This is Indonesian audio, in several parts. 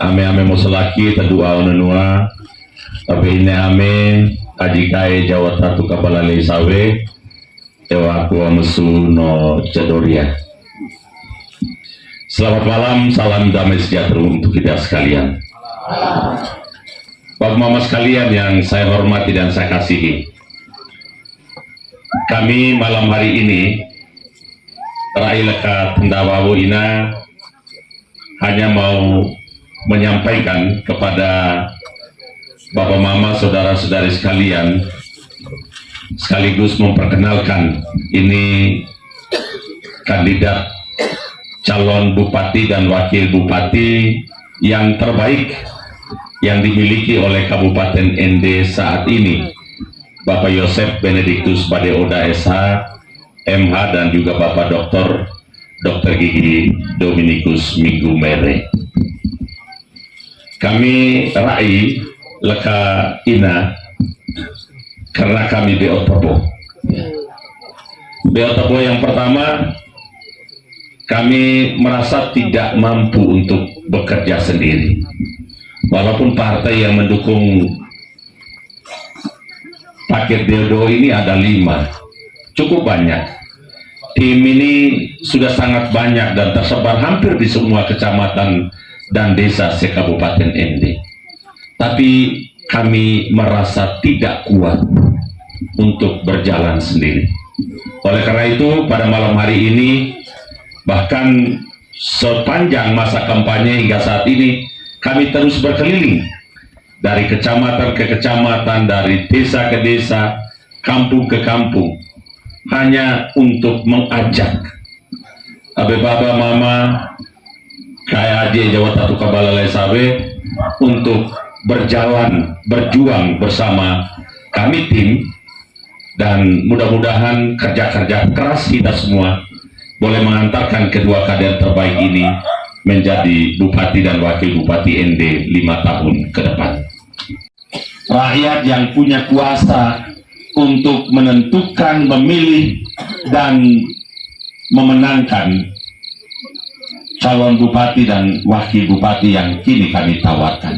ame mosolaki tadua onanua tapi ini ame ajikai Jawa Tatu Kabalalai Sawe ewa aku amesu no Cedoria. Selamat malam, salam damai sejahtera untuk kita sekalian. Bapak mama sekalian yang saya hormati dan saya kasihi, kami malam hari ini Railaka Tendawawu Ina hanya mau menyampaikan kepada Bapak Mama, saudara-saudari sekalian, sekaligus memperkenalkan ini kandidat calon bupati dan wakil bupati yang terbaik yang dimiliki oleh Kabupaten ND saat ini, Bapak Yosef Benedictus Badeoda SH, MH, dan juga Bapak Dr. Gigi Dominikus Minggu Mere. Kami rai leka ina karena kami beotobo yang pertama, kami merasa tidak mampu untuk bekerja sendiri. Walaupun partai yang mendukung paket Deodo ini ada 5, cukup banyak. Tim ini sudah sangat banyak dan tersebar hampir di semua kecamatan dan desa se-Kabupaten ND. Tapi kami merasa tidak kuat untuk berjalan sendiri. Oleh karena itu, pada malam hari ini, bahkan sepanjang masa kampanye hingga saat ini, kami terus berkeliling dari kecamatan ke kecamatan, dari desa ke desa, kampung ke kampung, hanya untuk mengajak abe baba mama kayak aja Jawa Tatu Kabalalai Sawe untuk berjuang bersama kami tim, dan mudah-mudahan kerja-kerja keras kita semua boleh mengantarkan kedua kader terbaik ini menjadi bupati dan wakil bupati ND 5 tahun ke depan. Rakyat yang punya kuasa untuk menentukan, memilih, dan memenangkan calon bupati dan wakil bupati yang kini kami tawarkan.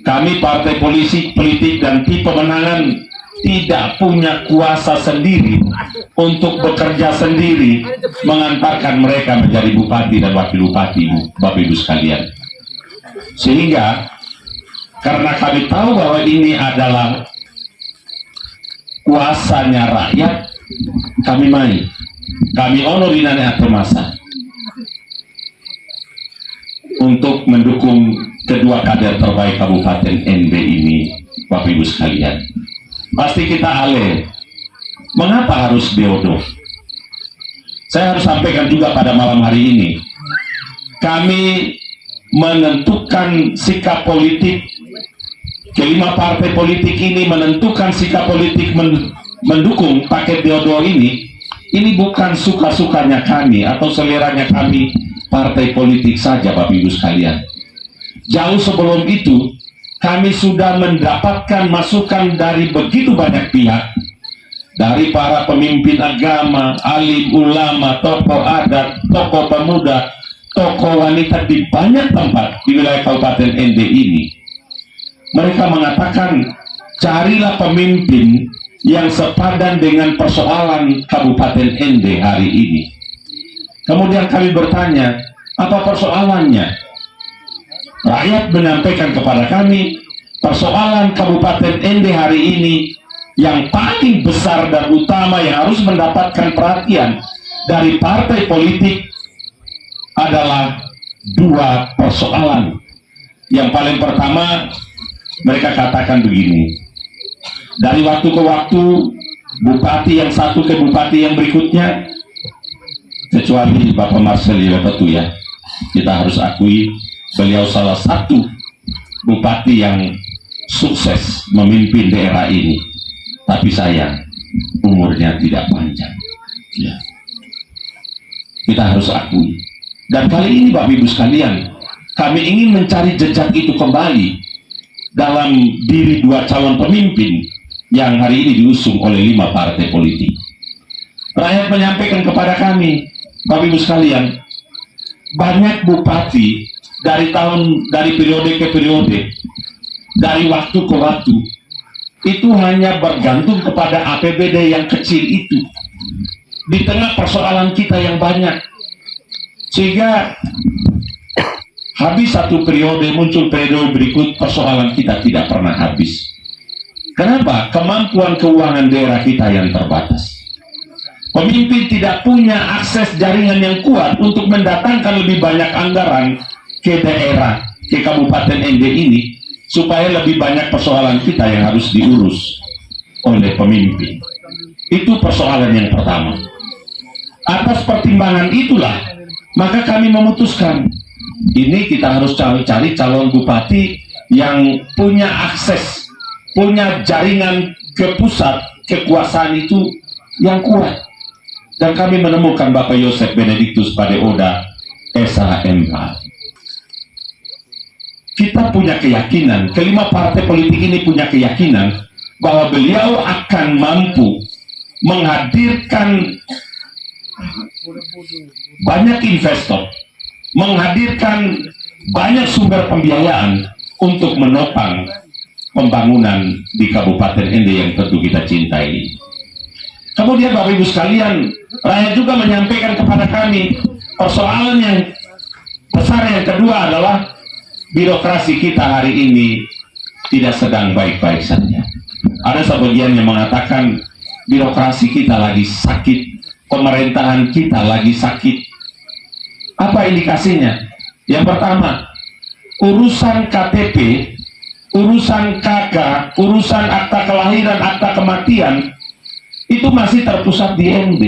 Kami partai politik dan tim pemenangan tidak punya kuasa sendiri untuk bekerja sendiri mengantarkan mereka menjadi bupati dan wakil bupati, Bapak Ibu sekalian. Sehingga karena kami tahu bahwa ini adalah kuasanya rakyat, kami honorinane atau masa untuk mendukung kedua kader terbaik Kabupaten ND ini, Bapak Ibu sekalian. Pasti kita ale, mengapa harus Deodo? Saya harus sampaikan juga pada malam hari ini, kami menentukan sikap politik, kelima partai politik ini menentukan sikap politik mendukung paket Deodo ini bukan suka-sukanya kami atau seleranya kami partai politik saja, Bapak Ibu sekalian. Jauh sebelum itu, kami sudah mendapatkan masukan dari begitu banyak pihak, dari para pemimpin agama, alim ulama, tokoh adat, tokoh pemuda, tokoh wanita di banyak tempat di wilayah Kabupaten ND ini. Mereka mengatakan, carilah pemimpin yang sepadan dengan persoalan Kabupaten ND hari ini. Kemudian kami bertanya, apa persoalannya? Rakyat menyampaikan kepada kami, persoalan Kabupaten ND hari ini yang paling besar dan utama yang harus mendapatkan perhatian dari partai politik adalah 2 persoalan. Yang paling pertama, mereka katakan begini, dari waktu ke waktu bupati yang satu ke bupati yang berikutnya, kecuali Bapak Marcelino Petu ya, kita harus akui beliau salah satu bupati yang sukses memimpin daerah ini, tapi sayang umurnya tidak panjang ya. Kita harus akui. Dan kali ini Bapak Ibu sekalian, kami ingin mencari jejak itu kembali dalam diri 2 calon pemimpin yang hari ini diusung oleh 5 partai politik. Rakyat menyampaikan kepada kami, Bapak Ibu sekalian, banyak bupati dari periode ke periode, dari waktu ke waktu, itu hanya bergantung kepada APBD yang kecil itu di tengah persoalan kita yang banyak, sehingga habis satu periode muncul periode berikut, persoalan kita tidak pernah habis. Kenapa? Kemampuan keuangan daerah kita yang terbatas. Pemimpin tidak punya akses jaringan yang kuat untuk mendatangkan lebih banyak anggaran ke daerah, ke Kabupaten ND ini, supaya lebih banyak persoalan kita yang harus diurus oleh pemimpin. Itu persoalan yang pertama. Atas pertimbangan itulah, maka kami memutuskan, ini kita harus cari calon bupati yang punya akses, punya jaringan ke pusat kekuasaan itu yang kuat. Dan kami menemukan Bapak Yosef Benediktus Padeoda, SHMH. Kita punya keyakinan, kelima partai politik ini punya keyakinan bahwa beliau akan mampu menghadirkan banyak investor, menghadirkan banyak sumber pembiayaan untuk menopang pembangunan di Kabupaten ND yang tentu kita cintai. Kemudian Bapak Ibu sekalian, rakyat juga menyampaikan kepada kami persoalan yang besar yang kedua adalah birokrasi kita hari ini tidak sedang baik-baik saja. Ada sebagian yang mengatakan birokrasi kita lagi sakit, pemerintahan kita lagi sakit. Apa indikasinya? Yang pertama, urusan KTP, urusan KK, urusan akta kelahiran, akta kematian, itu masih terpusat di ND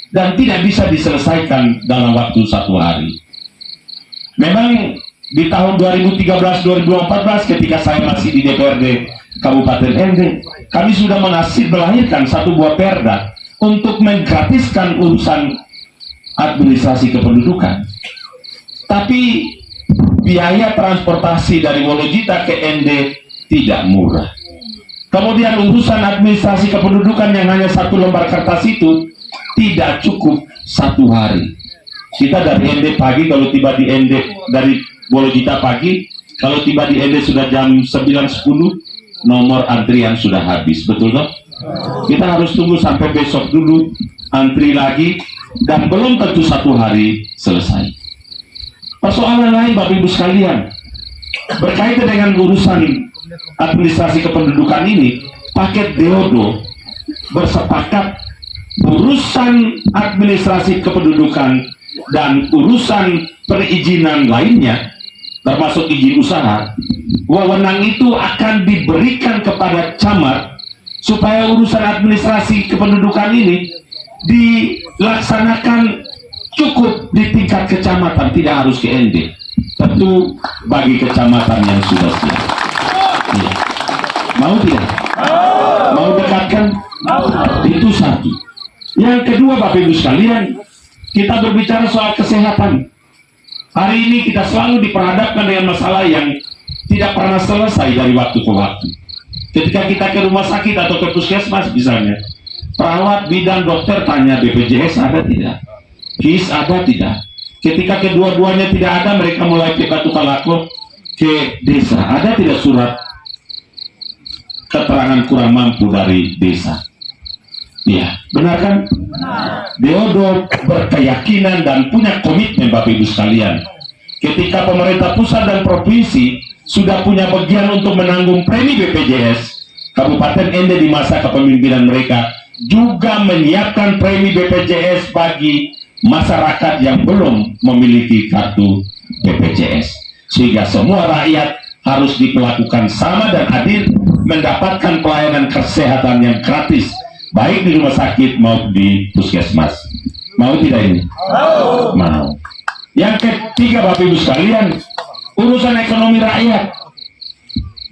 dan tidak bisa diselesaikan dalam waktu satu hari. Memang di tahun 2013-2014 ketika saya masih di DPRD Kabupaten ND, kami sudah melahirkan satu buah perda untuk menggratiskan urusan administrasi kependudukan. Tapi biaya transportasi dari Wonogita ke ND tidak murah. Kemudian urusan administrasi kependudukan yang hanya satu lembar kertas itu tidak cukup satu hari. Kita dari ND pagi, kalau tiba di ND dari Wonogita pagi, kalau tiba di ND sudah jam 9.10, nomor antrian sudah habis, betul toh? Kita harus tunggu sampai besok dulu, antri lagi, dan belum tentu satu hari selesai. Persoalan lain Bapak Ibu sekalian, berkaitan dengan urusan administrasi kependudukan ini, paket Deodo bersepakat urusan administrasi kependudukan dan urusan perizinan lainnya, termasuk izin usaha, wewenang itu akan diberikan kepada camat supaya urusan administrasi kependudukan ini dilaksanakan cukup di tingkat kecamatan, tidak harus ke ND. Tentu bagi kecamatan yang sudah siap. Ya. Mau tidak? Mau dekatkan? Itu satu. Yang kedua Bapak Ibu sekalian, kita berbicara soal kesehatan. Hari ini kita selalu diperhadapkan dengan masalah yang tidak pernah selesai dari waktu ke waktu. Ketika kita ke rumah sakit atau ke puskesmas misalnya, perawat, bidan, dokter tanya BPJS ada tidak? KIS ada tidak? Ketika kedua-duanya tidak ada, mereka mulai ke Batu Kalako, ke desa. Ada tidak surat keterangan kurang mampu dari desa? Ya, benar kan? Deodo berkeyakinan dan punya komitmen Bapak Ibu sekalian. Ketika pemerintah pusat dan provinsi sudah punya bagian untuk menanggung premi BPJS, Kabupaten ND di masa kepemimpinan mereka juga menyiapkan premi BPJS bagi masyarakat yang belum memiliki kartu BPJS, sehingga semua rakyat harus diperlakukan sama dan adil, mendapatkan pelayanan kesehatan yang gratis, baik di rumah sakit maupun di puskesmas. Mau tidak ini? Mau. Yang ketiga Bapak Ibu sekalian, urusan ekonomi rakyat.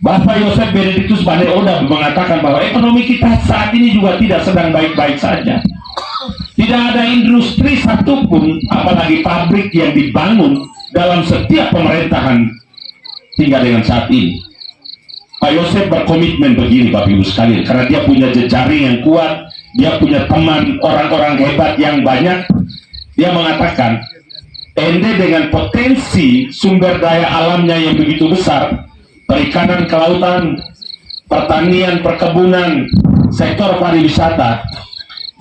Bapak Yosef Benediktus Padeoda mengatakan bahwa ekonomi kita saat ini juga tidak sedang baik-baik saja. Tidak ada industri satupun, apalagi pabrik yang dibangun dalam setiap pemerintahan hingga dengan saat ini. Pak Yosef berkomitmen begini Bapak Ibu sekalian, karena dia punya jejaring yang kuat, dia punya teman orang-orang hebat yang banyak. Dia mengatakan ND dengan potensi sumber daya alamnya yang begitu besar, perikanan, kelautan, pertanian, perkebunan, sektor pariwisata,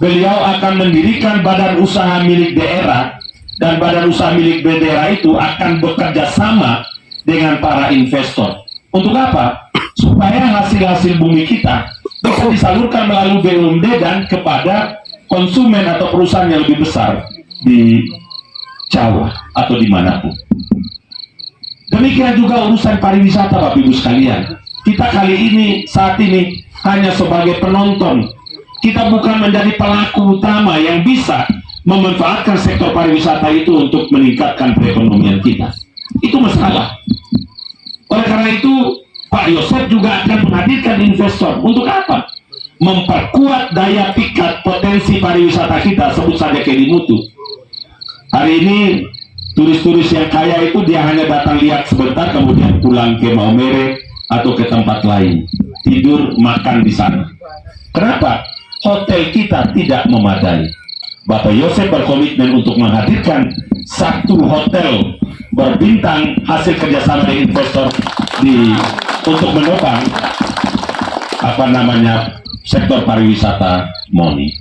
beliau akan mendirikan badan usaha milik daerah, dan badan usaha milik daerah itu akan bekerja sama dengan para investor. Untuk apa? Supaya hasil-hasil bumi kita bisa disalurkan melalui BUMD dan kepada konsumen atau perusahaan yang lebih besar di Jawa atau dimanapun. Demikian juga urusan pariwisata, Bapak Ibu sekalian. Kita kali ini, saat ini, hanya sebagai penonton. Kita bukan menjadi pelaku utama yang bisa memanfaatkan sektor pariwisata itu untuk meningkatkan perekonomian kita. Itu masalah. Oleh karena itu, Pak Yosef juga akan menghadirkan investor. Untuk apa? Memperkuat daya pikat potensi pariwisata kita, sebut saja Kelimutu. Hari ini turis-turis yang kaya itu dia hanya datang lihat sebentar kemudian pulang ke Maumere atau ke tempat lain, tidur makan di sana. Kenapa? Hotel kita tidak memadai. Bapak Yosef berkomitmen untuk menghadirkan satu hotel berbintang hasil kerjasama dengan investor untuk menopang sektor pariwisata Moni.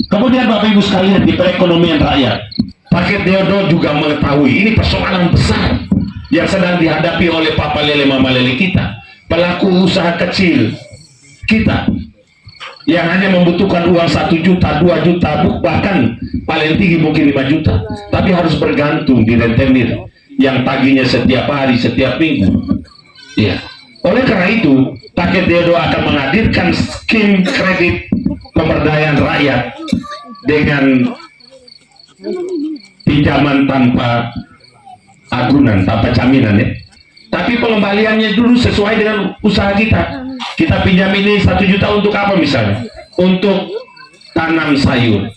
Kemudian Bapak Ibu sekalian, di perekonomian rakyat, Paket Deodo juga mengetahui ini persoalan besar yang sedang dihadapi oleh Papa Lele Mama Lele kita, pelaku usaha kecil kita yang hanya membutuhkan uang 1 juta, 2 juta, bahkan paling tinggi mungkin 5 juta, tapi harus bergantung di rentenir yang tagihnya setiap hari, setiap minggu. Ya. Oleh karena itu, Paket Deodo akan menghadirkan skim kredit pemberdayaan rakyat dengan pinjaman tanpa agunan, tanpa jaminan ya. Tapi pengembaliannya dulu sesuai dengan usaha kita. Kita pinjam ini 1 juta untuk apa misalnya? Untuk tanam sayur.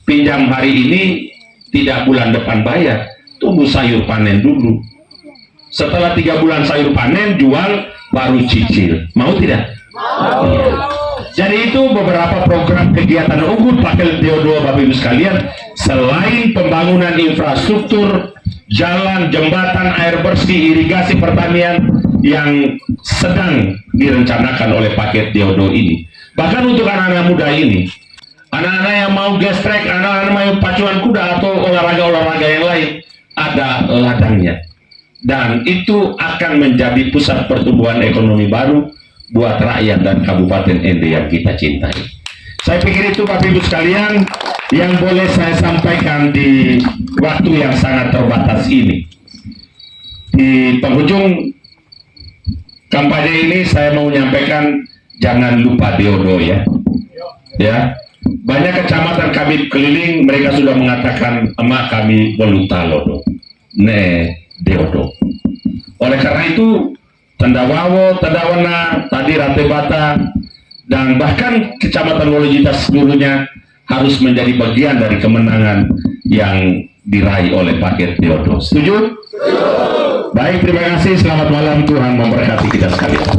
Pinjam hari ini, tidak bulan depan bayar. Tunggu sayur panen dulu. Setelah 3 bulan sayur panen, jual, baru cicil. Mau tidak? Mau. Ya. Jadi itu beberapa program kegiatan unggul Paket Deodo, Bapak Ibu sekalian. Selain pembangunan infrastruktur, jalan, jembatan, air bersih, irigasi pertanian yang sedang direncanakan oleh Paket Deodo ini. Bahkan untuk anak-anak muda ini, anak-anak yang mau gestrek, anak-anak mau pacuan kuda atau olahraga-olahraga yang lain, ada ladangnya. Dan itu akan menjadi pusat pertumbuhan ekonomi baru buat rakyat dan Kabupaten ND yang kita cintai. Saya pikir itu Bapak Ibu sekalian yang boleh saya sampaikan di waktu yang sangat terbatas ini. Di penghujung kampanye ini saya mau menyampaikan jangan lupa Deodo ya. Ya. Banyak kecamatan kami keliling, mereka sudah mengatakan emak kami Belutalodo. Ne Deodo. Oleh karena itu Tendawawo, Tendawana, tadi Ratebata, dan bahkan Kecamatan Wolojita seluruhnya harus menjadi bagian dari kemenangan yang diraih oleh Paket Deodo. Setuju? Baik, terima kasih. Selamat malam. Tuhan memberkati kita sekalian.